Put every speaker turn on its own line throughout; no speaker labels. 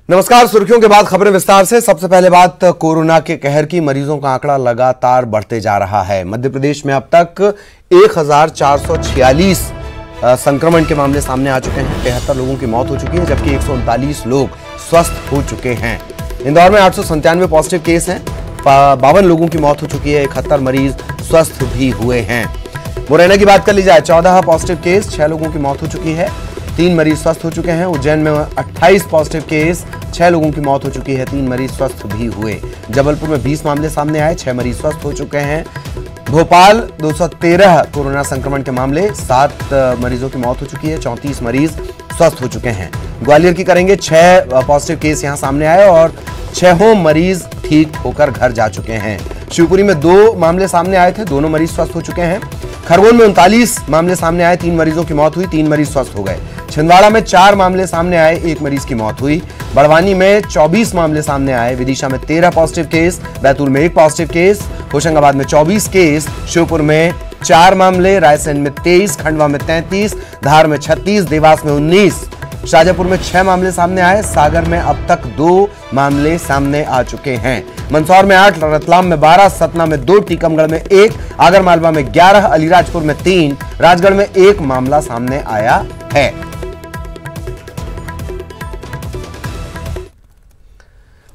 नमस्कार। सुर्खियों के बाद खबरें विस्तार से। सबसे पहले बात कोरोना के कहर की। मरीजों का आंकड़ा लगातार बढ़ते जा रहा है। मध्य प्रदेश में अब तक 1446 संक्रमण के मामले सामने आ चुके हैं। 73 लोगों की मौत हो चुकी है, जबकि 139 लोग स्वस्थ हो चुके हैं। इंदौर में 897 पॉजिटिव केस हैं। 52 लोगों की मौत हो चुकी है। 71 मरीज स्वस्थ भी हुए हैं। मुरैना की बात कर ली जाए, 14 पॉजिटिव केस, 6 लोगों की मौत हो चुकी है, 3 मरीज स्वस्थ हो चुके हैं। उज्जैन में 28 पॉजिटिव केस, 6 लोगों की मौत हो चुकी है, 3 मरीज स्वस्थ भी हुए। जबलपुर में 20 मामले सामने आए, 6 मरीज स्वस्थ हो चुके हैं। भोपाल 213 कोरोना संक्रमण के मामले, 7 मरीजों की मौत हो चुकी है, 34 मरीज स्वस्थ हो चुके हैं। ग्वालियर की करेंगे, 6 पॉजिटिव केस यहां सामने आए और 6 मरीज ठीक होकर घर जा चुके हैं। शिवपुरी में 2 मामले सामने आए थे, दोनों मरीज स्वस्थ हो चुके हैं। खरगोन में 39 मामले सामने आए, 3 मरीजों की मौत हुई, 3 मरीज स्वस्थ हो गए। छिंदवाड़ा में 4 मामले सामने आए, 1 मरीज की मौत हुई। बड़वानी में 24 मामले सामने आए। विदिशा में 13 पॉजिटिव केस, बैतूल में 1 पॉजिटिव केस, होशंगाबाद में 24 केस, श्योपुर में 4 मामले, रायसेन में 23, खंडवा में 33, धार में 36, देवास में 19, शाजापुर में 6 मामले सामने आए। सागर में अब तक 2 मामले सामने आ चुके हैं। मंदसौर में 8, रतलाम में 12, सतना में 2, टीकमगढ़ में 1, आगरमालवा में 11, अलीराजपुर में 3, राजगढ़ में 1 मामला सामने आया है।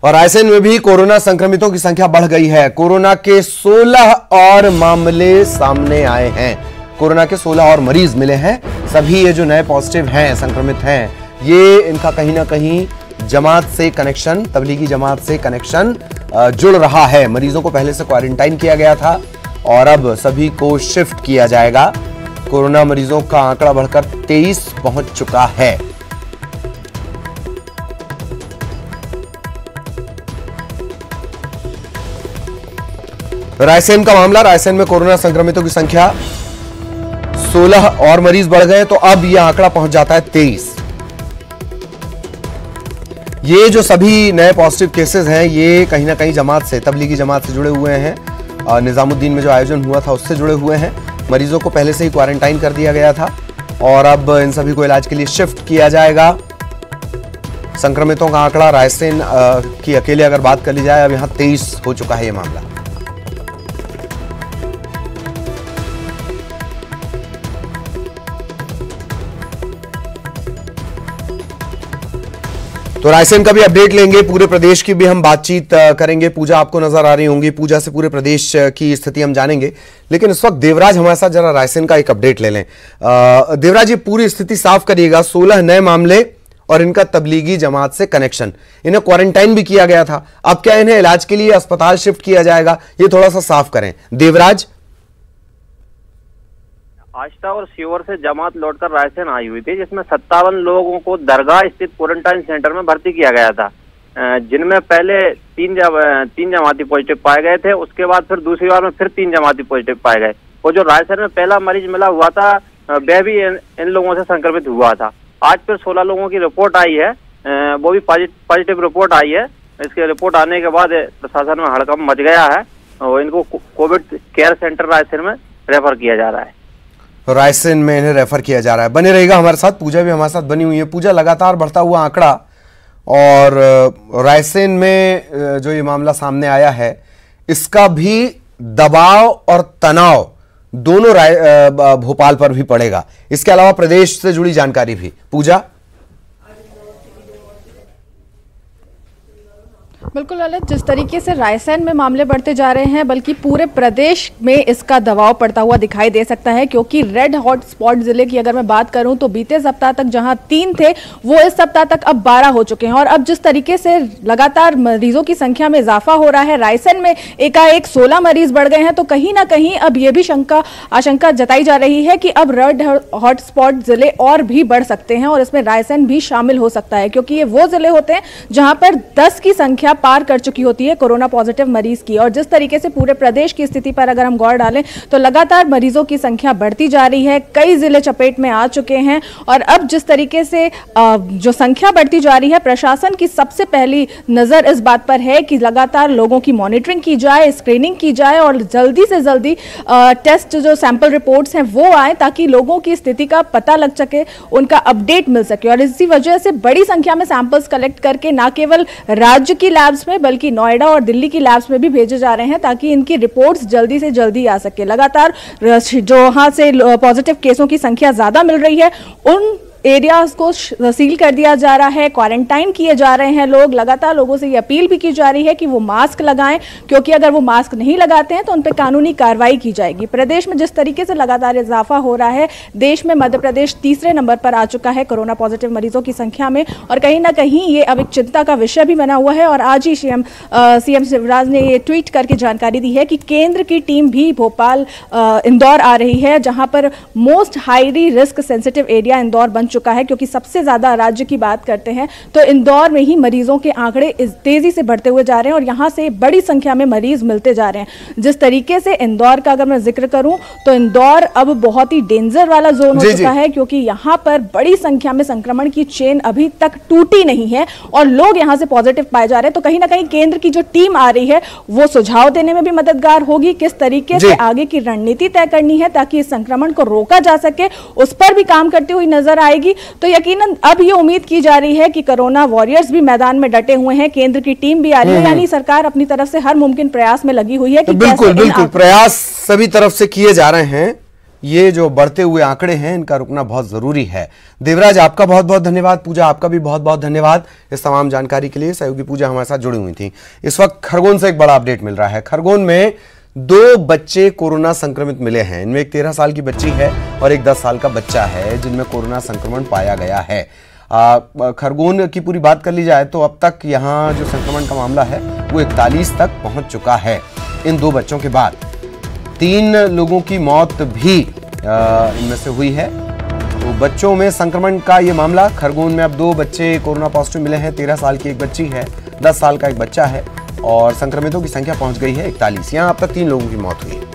और रायसेन में भी कोरोना संक्रमितों की संख्या बढ़ गई है। कोरोना के 16 और मामले सामने आए हैं। कोरोना के 16 और मरीज मिले हैं। सभी ये जो नए पॉजिटिव हैं, संक्रमित हैं, ये इनका कहीं ना कहीं जमात से कनेक्शन, तबलीगी जमात से कनेक्शन जुड़ रहा है। मरीजों को पहले से क्वारंटाइन किया गया था और अब सभी को शिफ्ट किया जाएगा। कोरोना मरीजों का आंकड़ा बढ़कर 23 पहुंच चुका है। रायसेन का मामला, रायसेन में कोरोना संक्रमितों की संख्या 16 और मरीज बढ़ गए, तो अब यह आंकड़ा पहुंच जाता है 23। ये जो सभी नए पॉजिटिव केसेस हैं, ये कहीं ना कहीं जमात से, तबलीगी जमात से जुड़े हुए हैं। निजामुद्दीन में जो आयोजन हुआ था उससे जुड़े हुए हैं। मरीजों को पहले से ही क्वारंटाइन कर दिया गया था और अब इन सभी को इलाज के लिए शिफ्ट किया जाएगा। संक्रमितों का आंकड़ा रायसेन की अकेले अगर बात कर ली जाए, अब यहां 23 हो चुका है ये मामला। तो रायसेन का भी अपडेट लेंगे, पूरे प्रदेश की भी हम बातचीत करेंगे। पूजा आपको नजर आ रही होंगी, पूजा से पूरे प्रदेश की स्थिति हम जानेंगे। लेकिन इस वक्त देवराज हमारे साथ, जरा रायसेन का एक अपडेट ले लें। देवराज, ये पूरी स्थिति साफ करिएगा। 16 नए मामले और इनका तबलीगी जमात से कनेक्शन, इन्हें क्वारंटाइन भी किया गया था, अब क्या इन्हें इलाज के लिए अस्पताल शिफ्ट किया जाएगा, ये थोड़ा सा साफ करें देवराज।
आष्टा और शिवर से जमात लौटकर रायसेन आई हुई थी, जिसमें 57 लोगों को दरगाह स्थित क्वारंटाइन सेंटर में भर्ती किया गया था, जिनमें पहले 3 जमाती पॉजिटिव पाए गए थे। उसके बाद फिर दूसरी बार में फिर 3 जमाती पॉजिटिव पाए गए। और जो रायसेन में पहला मरीज मिला हुआ था, वह भी इन लोगों से संक्रमित हुआ था। आज फिर 16 लोगों की रिपोर्ट आई है, वो भी पॉजिटिव रिपोर्ट आई है। इसकी रिपोर्ट आने के बाद प्रशासन में हड़कंप मच गया है और इनको कोविड केयर सेंटर रायसेन में रेफर किया जा रहा है।
रायसेन में इन्हें रेफर किया जा रहा है। बने रहेगा हमारे साथ, पूजा भी हमारे साथ बनी हुई है। पूजा, लगातार बढ़ता हुआ आंकड़ा और रायसेन में जो ये मामला सामने आया है, इसका भी दबाव और तनाव दोनों भोपाल पर भी पड़ेगा। इसके अलावा प्रदेश से जुड़ी जानकारी भी। पूजा।
बिल्कुल ललित, जिस तरीके से रायसेन में मामले बढ़ते जा रहे हैं, बल्कि पूरे प्रदेश में इसका दबाव पड़ता हुआ दिखाई दे सकता है। क्योंकि रेड हॉट स्पॉट जिले की अगर मैं बात करूं तो बीते सप्ताह तक जहां 3 थे, वो इस सप्ताह तक अब 12 हो चुके हैं। और अब जिस तरीके से लगातार मरीजों की संख्या में इजाफा हो रहा है, रायसेन में एकाएक 16 मरीज बढ़ गए हैं, तो कहीं ना कहीं अब ये भी आशंका जताई जा रही है कि अब रेड हॉट स्पॉट जिले और भी बढ़ सकते हैं और इसमें रायसेन भी शामिल हो सकता है। क्योंकि ये वो जिले होते हैं जहां पर 10 की संख्या पार कर चुकी होती है कोरोना पॉजिटिव मरीज की। और जिस तरीके से पूरे प्रदेश की स्थिति पर अगर हम गौर डालें तो लगातार मरीजों की संख्या बढ़ती जा रही है, कई जिले चपेट में आ चुके हैं। और अब जिस तरीके से जो संख्या बढ़ती जा रही है, प्रशासन की सबसे पहली नजर इस बात पर है कि लगातार लोगों की मॉनिटरिंग की जाए, स्क्रीनिंग की जाए और जल्दी से जल्दी टेस्ट जो सैंपल रिपोर्ट्स हैं वो आए, ताकि लोगों की स्थिति का पता लग सके, उनका अपडेट मिल सके। और इसी वजह से बड़ी संख्या में सैंपल्स कलेक्ट करके न केवल राज्य की लैब्स में बल्कि नोएडा और दिल्ली की लैब्स में भी भेजे जा रहे हैं, ताकि इनकी रिपोर्ट्स जल्दी से जल्दी आ सके। लगातार जो वहां से पॉजिटिव केसों की संख्या ज्यादा मिल रही है, उन एरियाज को सील कर दिया जा रहा है, क्वारंटाइन किए जा रहे हैं लोग। लगातार लोगों से ये अपील भी की जा रही है कि वो मास्क लगाएं, क्योंकि अगर वो मास्क नहीं लगाते हैं तो उन पर कानूनी कार्रवाई की जाएगी। प्रदेश में जिस तरीके से लगातार इजाफा हो रहा है, देश में मध्य प्रदेश तीसरे नंबर पर आ चुका है कोरोना पॉजिटिव मरीजों की संख्या में, और कहीं ना कहीं ये अब एक चिंता का विषय भी बना हुआ है। और आज ही सीएम शिवराज ने ये ट्वीट करके जानकारी दी है कि केंद्र की टीम भी भोपाल इंदौर आ रही है, जहां पर most highly risk sensitive area Indore बन चुका है, क्योंकि सबसे ज्यादा राज्य की बात करते हैं तो इंदौर में ही मरीजों के आंकड़े तेजी से बढ़ते हुए जा रहे हैं और यहां से बड़ी संख्या में मरीज मिलते जा रहे हैं। जिस तरीके से इंदौर का अगर मैं जिक्र करूं तो इंदौर अब बहुत ही डेंजर वाला जोन हो चुका है, क्योंकि यहां पर बड़ी संख्या में संक्रमण की चेन अभी तक टूटी नहीं है और लोग यहां से पॉजिटिव पाए जा रहे हैं। तो कहीं ना कहीं केंद्र की जो टीम आ रही है वो सुझाव देने में भी मददगार होगी, किस तरीके से आगे की रणनीति तय करनी है ताकि इस संक्रमण को रोका जा सके, उस पर भी काम करती हुई नजर आएगी। तो यकीनन अब ये उम्मीद की जा रही है कि कोरोना वॉरियर्स भी मैदान में डटे हुए हैं, केंद्र की टीम भी आ रही है, यानी सरकार अपनी तरफ से हर मुमकिन प्रयास में लगी हुई है कि
बिल्कुल प्रयास सभी तरफ से किए जा रहे हैं। ये जो बढ़ते हुए आंकड़े हैं इनका रुकना बहुत जरूरी है। देवराज, आपका बहुत बहुत धन्यवाद। पूजा, आपका भी बहुत बहुत धन्यवाद इस तमाम जानकारी के लिए। सहयोगी पूजा हमारे साथ जुड़ी हुई थी। इस वक्त खरगोन से एक बड़ा अपडेट मिल रहा है। खरगोन में 2 बच्चे कोरोना संक्रमित मिले हैं। इनमें एक 13 साल की बच्ची है और एक 10 साल का बच्चा है, जिनमें कोरोना संक्रमण पाया गया है। खरगोन की पूरी बात कर ली जाए तो अब तक यहाँ जो संक्रमण का मामला है वो 41 तक पहुंच चुका है। इन 2 बच्चों के बाद 3 लोगों की मौत भी इनमें से हुई है। तो बच्चों में संक्रमण का ये मामला, खरगोन में अब 2 बच्चे कोरोना पॉजिटिव मिले हैं। 13 साल की एक बच्ची है, 10 साल का एक बच्चा है और संक्रमितों की संख्या पहुंच गई है 41। यहां अब तक 3 लोगों की मौत हुई है।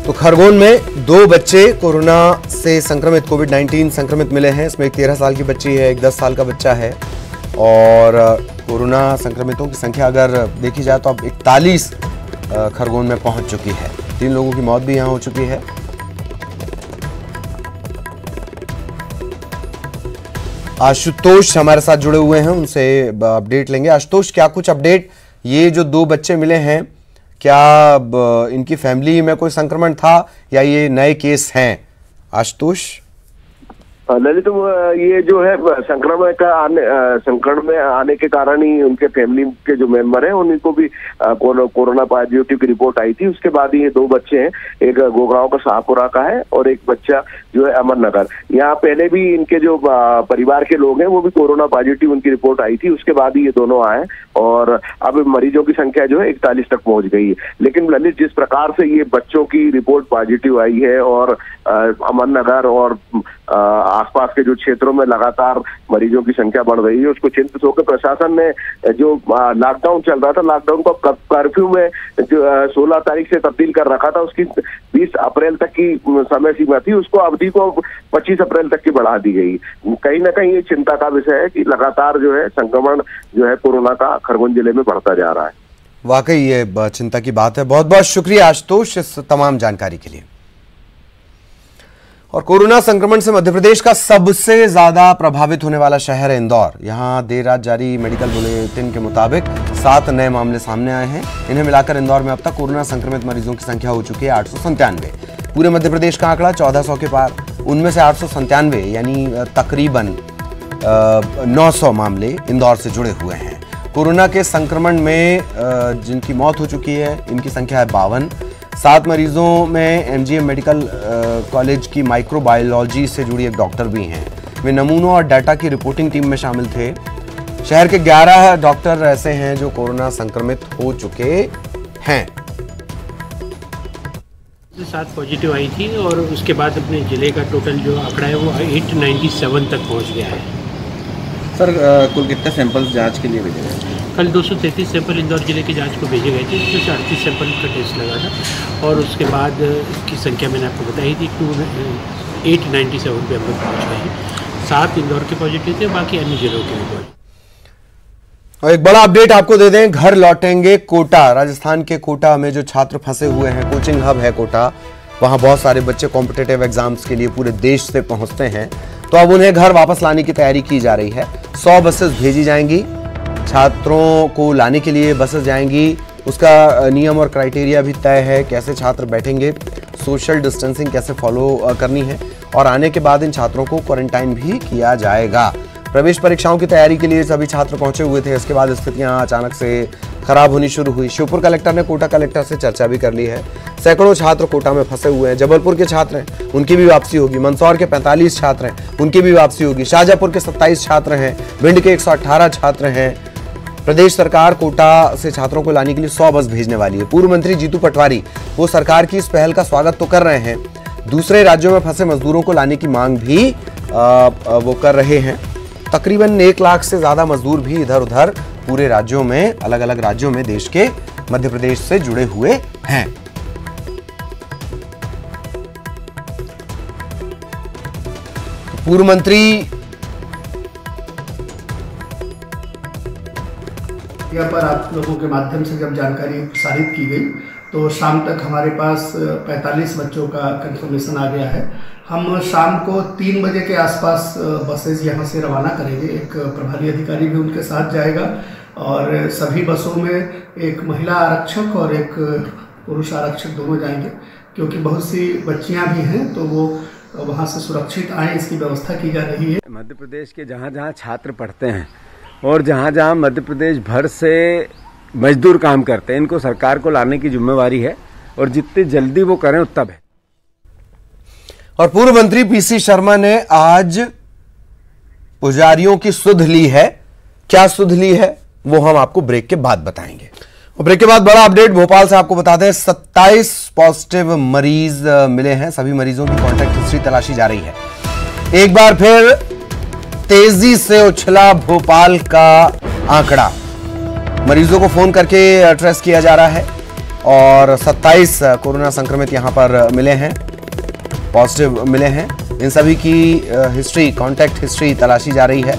तो खरगोन में 2 बच्चे कोरोना से संक्रमित, कोविड-19 संक्रमित मिले हैं। इसमें एक 13 साल की बच्ची है, एक 10 साल का बच्चा है और कोरोना संक्रमितों की संख्या अगर देखी जाए तो अब 41 खरगोन में पहुंच चुकी है। 3 लोगों की मौत भी यहां हो चुकी है। आशुतोष हमारे साथ जुड़े हुए हैं, उनसे अपडेट लेंगे। आशुतोष, क्या कुछ अपडेट? ये जो 2 बच्चे मिले हैं, क्या इनकी फैमिली में कोई संक्रमण था या ये नए केस हैं? आशुतोष,
ललित, ये जो है संक्रमण में आने के कारण ही उनके फैमिली के जो मेंबर हैं उन्हीं को भी कोरोना पॉजिटिव की रिपोर्ट आई थी। उसके बाद ये 2 बच्चे हैं, एक गोगांव का शाहपुरा का है और एक बच्चा जो है अमरनगर। यहाँ पहले भी इनके जो परिवार के लोग हैं वो भी कोरोना पॉजिटिव उनकी रिपोर्ट आई थी, उसके बाद ही ये दोनों आए और अब मरीजों की संख्या जो है 41 तक पहुंच गई है। लेकिन ललित, जिस प्रकार से ये बच्चों की रिपोर्ट पॉजिटिव आई है और अमरनगर और आसपास के जो क्षेत्रों में लगातार मरीजों की संख्या बढ़ रही है, उसको चिंतित होकर प्रशासन ने जो लॉकडाउन चल रहा था, लॉकडाउन को कर्फ्यू में जो 16 तारीख से तब्दील कर रखा था, उसकी 20 अप्रैल तक की समय सीमा थी, उसको अवधि को 25 अप्रैल तक की बढ़ा दी गई। कहीं ना कहीं ये चिंता का विषय है कि लगातार जो है संक्रमण जो है कोरोना का खरगोन जिले में बढ़ता जा रहा है।
वाकई ये चिंता की बात है। बहुत बहुत शुक्रिया आशुतोष इस तमाम जानकारी के लिए। और कोरोना संक्रमण से मध्य प्रदेश का सबसे ज्यादा प्रभावित होने वाला शहर है इंदौर। यहां देर रात जारी मेडिकल बुलेटिन के मुताबिक 7 नए मामले सामने आए हैं। इन्हें मिलाकर इंदौर में अब तक कोरोना संक्रमित मरीजों की संख्या हो चुकी है 897। पूरे मध्य प्रदेश का आंकड़ा 1400 के पार। उनमें से 897 यानी तकरीबन 900 मामले इंदौर से जुड़े हुए हैं। कोरोना के संक्रमण में जिनकी मौत हो चुकी है इनकी संख्या है 52। 7 मरीजों में एमजीएम मेडिकल कॉलेज की माइक्रोबायोलॉजी से जुड़ी एक डॉक्टर भी हैं। वे नमूनों और डाटा की रिपोर्टिंग टीम में शामिल थे। शहर के 11 डॉक्टर ऐसे हैं जो कोरोना संक्रमित हो चुके हैं।
7 पॉजिटिव आई थी और उसके बाद अपने जिले का टोटल जो आंकड़ा है वो 897 तक पहुंच गया है।
सर कुल कितने सैंपल्स जांच के लिए भेजे गए?
कल 233 सैंपल इंदौर जिले की जांच को भेजे गए थे, जिसमें से 38 सैंपल का टेस्ट लगा था और उसके बाद की संख्या मैंने आपको बताई थी 897 पे हम लोग पहुँच गए हैं। 7 इंदौर के पॉजिटिव थे, बाकी अन्य जिलों के भी पॉजिटिव।
और एक बड़ा अपडेट आपको दे दें, घर लौटेंगे कोटा। राजस्थान के कोटा में जो छात्र फंसे हुए हैं, कोचिंग हब है कोटा, वहां बहुत सारे बच्चे कॉम्पिटिटिव एग्जाम्स के लिए पूरे देश से पहुंचते हैं, तो अब उन्हें घर वापस लाने की तैयारी की जा रही है। 100 बसेस भेजी जाएंगी, छात्रों को लाने के लिए बसेस जाएंगी। उसका नियम और क्राइटेरिया भी तय है, कैसे छात्र बैठेंगे, सोशल डिस्टेंसिंग कैसे फॉलो करनी है, और आने के बाद इन छात्रों को क्वारंटाइन भी किया जाएगा। प्रवेश परीक्षाओं की तैयारी के लिए सभी छात्र पहुंचे हुए थे। इसके बाद स्थितियां अचानक से खराब होनी शुरू हुई। श्योपुर कलेक्टर ने कोटा कलेक्टर से चर्चा भी कर ली है। सैकड़ों छात्र कोटा में फंसे हुए हैं। जबलपुर के छात्र हैं, उनकी भी वापसी होगी। मंदसौर के 45 छात्र हैं, उनकी भी वापसी होगी। शाहजहांपुर के 27 छात्र हैं, भिंड के 118 छात्र हैं। प्रदेश सरकार कोटा से छात्रों को लाने के लिए 100 बस भेजने वाली है। पूर्व मंत्री जीतू पटवारी वो सरकार की इस पहल का स्वागत तो कर रहे हैं, दूसरे राज्यों में फंसे मजदूरों को लाने की मांग भी वो कर रहे हैं। तकरीबन 1 लाख से ज्यादा मजदूर भी इधर उधर पूरे राज्यों में, अलग अलग राज्यों में देश के मध्य प्रदेश से जुड़े हुए हैं। पूर्व मंत्री
पर आप लोगों के माध्यम से जब जानकारी प्रसारित की गई तो शाम तक हमारे पास 45 बच्चों का कंफर्मेशन आ गया है। हम शाम को 3 बजे के आसपास बसेस यहाँ से रवाना करेंगे। एक प्रभारी अधिकारी भी उनके साथ जाएगा और सभी बसों में एक महिला आरक्षक और एक पुरुष आरक्षक दोनों जाएंगे, क्योंकि बहुत सी बच्चियाँ भी हैं तो वो वहाँ से सुरक्षित आए, इसकी व्यवस्था की जा रही है।
मध्य प्रदेश के जहाँ जहाँ छात्र पढ़ते हैं और जहाँ जहाँ मध्य प्रदेश भर से मजदूर काम करते हैं, इनको सरकार को लाने की जिम्मेवारी है और जितनी जल्दी वो करें उतना बेहतर।
और पूर्व मंत्री पीसी शर्मा ने आज पुजारियों की सुध ली है। क्या सुध ली है वो हम आपको ब्रेक के बाद बताएंगे। और ब्रेक के बाद बड़ा अपडेट भोपाल से आपको बता दें, 27 पॉजिटिव मरीज मिले हैं। सभी मरीजों की कॉन्टैक्ट हिस्ट्री तलाशी जा रही है। एक बार फिर तेजी से उछला भोपाल का आंकड़ा। मरीजों को फोन करके ट्रेस किया जा रहा है और 27 कोरोना संक्रमित यहां पर मिले हैं, पॉजिटिव मिले हैं। इन सभी की हिस्ट्री, कॉन्टैक्ट हिस्ट्री तलाशी जा रही है।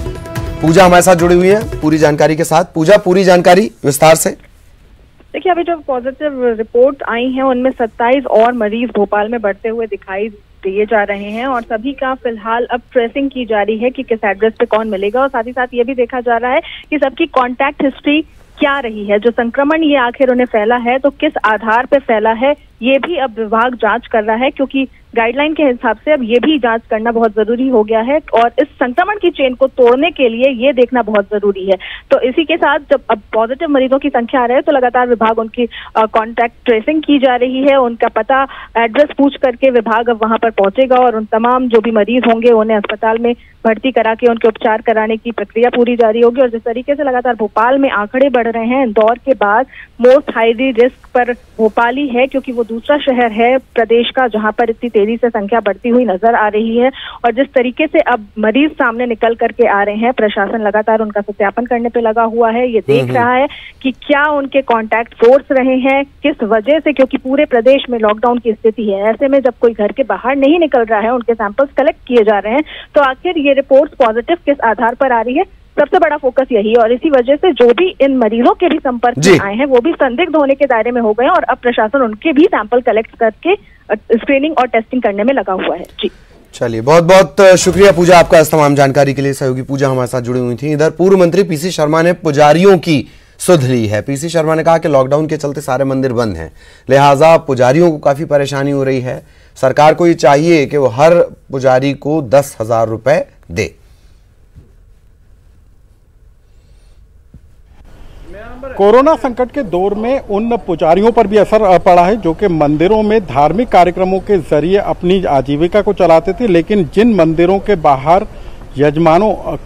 पूजा हमारे साथ जुड़ी हुई है पूरी जानकारी के साथ। पूजा, पूरी जानकारी विस्तार से।
देखिए, अभी जो पॉजिटिव रिपोर्ट आई हैं उनमें 27 और मरीज भोपाल में बढ़ते हुए दिखाई दिए जा रहे हैं और सभी का फिलहाल अब ट्रेसिंग की जा रही है कि किस एड्रेस पे कौन मिलेगा, और साथ ही साथ ये भी देखा जा रहा है कि सबकी कॉन्टैक्ट हिस्ट्री क्या रही है। जो संक्रमण ये आखिर उन्हें फैला है तो किस आधार पे फैला है, ये भी अब विभाग जांच कर रहा है, क्योंकि गाइडलाइन के हिसाब से अब ये भी जांच करना बहुत जरूरी हो गया है और इस संक्रमण की चेन को तोड़ने के लिए ये देखना बहुत जरूरी है। तो इसी के साथ जब अब पॉजिटिव मरीजों की संख्या आ रही है तो लगातार विभाग उनकी कॉन्टैक्ट ट्रेसिंग की जा रही है। उनका पता, एड्रेस पूछ करके विभाग अब वहां पर पहुंचेगा और उन तमाम जो भी मरीज होंगे उन्हें अस्पताल में भर्ती करा के उनके उपचार कराने की प्रक्रिया पूरी जारी होगी। और जिस तरीके से लगातार भोपाल में आंकड़े बढ़ रहे हैं, इंदौर के बाद मोस्ट हाईली रिस्क पर भोपाल ही है, क्योंकि वो दूसरा शहर है प्रदेश का जहां पर इतनी तेजी से संख्या बढ़ती हुई नजर आ रही है। और जिस तरीके से अब मरीज सामने निकल करके आ रहे हैं, प्रशासन लगातार उनका सत्यापन करने पे लगा हुआ है। ये देख रहा है कि क्या उनके कॉन्टैक्ट सोर्स रहे हैं, किस वजह से, क्योंकि पूरे प्रदेश में लॉकडाउन की स्थिति है। ऐसे में जब कोई घर के बाहर नहीं निकल रहा है, उनके सैंपल्स कलेक्ट किए जा रहे हैं, तो आखिर ये रिपोर्ट पॉजिटिव किस आधार पर आ रही है, सबसे बड़ा फोकस यही है। और इसी वजह से जो भी इन मरीजों के भी संपर्क में आए हैं वो भी संदिग्ध होने के दायरे में हो गए हैं और अब प्रशासन उनके भी सैंपल कलेक्ट करके स्क्रीनिंग और टेस्टिंग करने में लगा हुआ है। जी
चलिए, बहुत बहुत शुक्रिया पूजा आपका इस तमाम जानकारी के लिए। सहयोगी पूजा हमारे साथ जुड़ी हुई थी। इधर पूर्व मंत्री पीसी शर्मा ने पुजारियों की सुध ली है। पीसी शर्मा ने कहा कि लॉकडाउन के चलते सारे मंदिर बंद हैं, लिहाजा पुजारियों को काफी परेशानी हो रही है। सरकार को ये चाहिए कि वो हर पुजारी को 10,000 रुपए दे।
कोरोना संकट के दौर में उन पुजारियों पर भी असर पड़ा है जो कि मंदिरों में धार्मिक कार्यक्रमों के जरिए अपनी आजीविका को चलाते थे, लेकिन जिन मंदिरों के बाहर यजमानों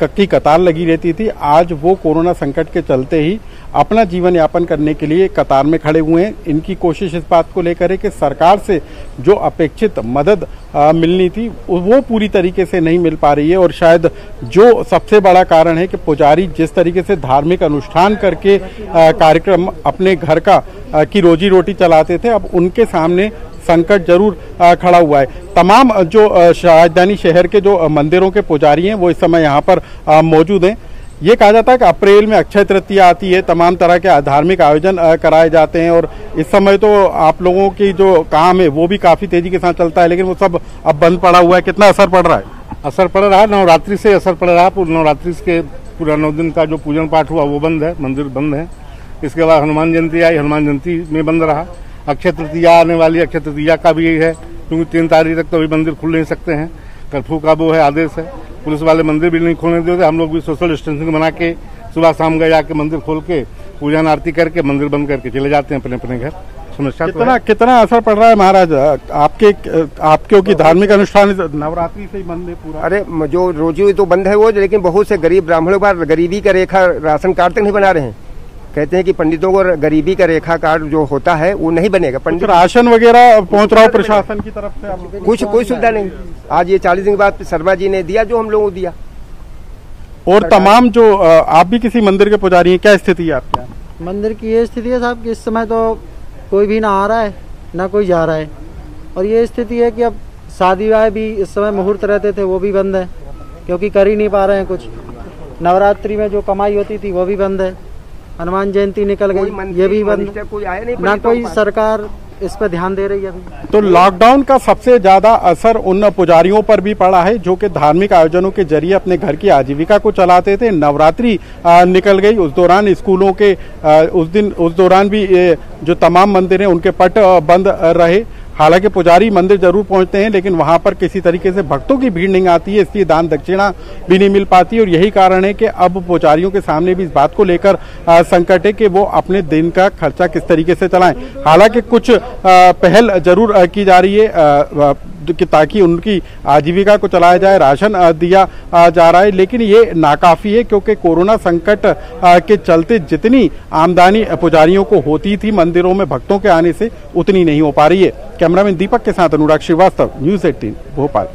की कतार लगी रहती थी, आज वो कोरोना संकट के चलते ही अपना जीवन यापन करने के लिए कतार में खड़े हुए हैं। इनकी कोशिश इस बात को लेकर है कि सरकार से जो अपेक्षित मदद मिलनी थी वो पूरी तरीके से नहीं मिल पा रही है। और शायद जो सबसे बड़ा कारण है कि पुजारी जिस तरीके से धार्मिक अनुष्ठान करके कार्यक्रम अपने घर की रोजी रोटी चलाते थे, अब उनके सामने संकट जरूर खड़ा हुआ है। तमाम जो राजधानी शहर के जो मंदिरों के पुजारी हैं वो इस समय यहाँ पर मौजूद हैं। ये कहा जाता है कि अप्रैल में अक्षय तृतीया आती है, तमाम तरह के धार्मिक आयोजन कराए जाते हैं और इस समय तो आप लोगों की जो काम है वो भी काफी तेजी के साथ चलता है, लेकिन वो सब अब बंद पड़ा हुआ है। कितना असर पड़ रहा है?
असर पड़ रहा है, नवरात्रि से असर पड़ रहा है। नवरात्रि के पूरा 9 दिन का जो पूजन पाठ हुआ वो बंद है, मंदिर बंद है। इसके बाद हनुमान जयंती आई, हनुमान जयंती में बंद रहा। अक्षय तृतीया आने वाली, अक्षय तृतीया का भी यही है, क्योंकि 3 तारीख तक तो अभी मंदिर खुल नहीं सकते हैं, कर्फ्यू का वो है आदेश है। पुलिस वाले मंदिर भी नहीं खोलने देते, हम लोग भी सोशल डिस्टेंसिंग बना के सुबह शाम गए जाके मंदिर खोल के पूजन आरती करके मंदिर बंद करके चले जाते हैं अपने अपने घर। समस्या
कितना असर पड़ रहा है महाराज आपके की धार्मिक अनुष्ठान नवरात्रि से ही बंद है पूरा?
अरे जो रोजी तो बंद है वो, लेकिन बहुत से गरीब ब्राह्मणों पर गरीबी का रेखा राशन कार्ड तक नहीं बना रहे हैं। कहते हैं कि पंडितों को गरीबी का रेखा कार्ड जो होता है वो नहीं बनेगा। पंडित
राशन वगैरह पहुंच रहा हो प्रशासन की तरफ से?
कुछ कोई सुविधा नहीं। आज ये 40 दिन के बाद शर्मा जी ने दिया जो हम लोगों को दिया।
और तमाम जो आप भी किसी मंदिर के पुजारी हैं, क्या स्थिति है आपके यहाँ?
मंदिर की ये स्थिति है साहब कि इस समय तो कोई भी ना आ रहा है ना कोई जा रहा है, और ये स्थिति है कि अब शादी विवाह भी इस समय मुहूर्त रहते थे वो भी बंद है, क्योंकि कर ही नहीं पा रहे हैं कुछ। नवरात्रि में जो कमाई होती थी वो भी बंद है, हनुमान जयंती निकल गई ये भी बंद, ना कोई सरकार इस पर ध्यान दे रही है अभी।
तो लॉकडाउन का सबसे ज्यादा असर उन पुजारियों पर भी पड़ा है जो कि धार्मिक आयोजनों के जरिए अपने घर की आजीविका को चलाते थे। नवरात्रि निकल गई, उस दौरान स्कूलों के उस दौरान भी जो तमाम मंदिर हैं उनके पट बंद रहे। हालांकि पुजारी मंदिर जरूर पहुंचते हैं, लेकिन वहां पर किसी तरीके से भक्तों की भीड़ नहीं आती है, इसलिए दान दक्षिणा भी नहीं मिल पाती। और यही कारण है कि अब पुजारियों के सामने भी इस बात को लेकर संकट है कि वो अपने दिन का खर्चा किस तरीके से चलाएं। हालांकि कुछ पहल जरूर की जा रही है कि ताकि उनकी आजीविका को चलाया जाए, राशन दिया जा रहा है, लेकिन ये नाकाफी है क्योंकि कोरोना संकट के चलते जितनी आमदनी पुजारियों को होती थी मंदिरों में भक्तों के आने से, उतनी नहीं हो पा रही है। कैमरामैन दीपक के साथ अनुराग श्रीवास्तव, न्यूज़ 18 भोपाल।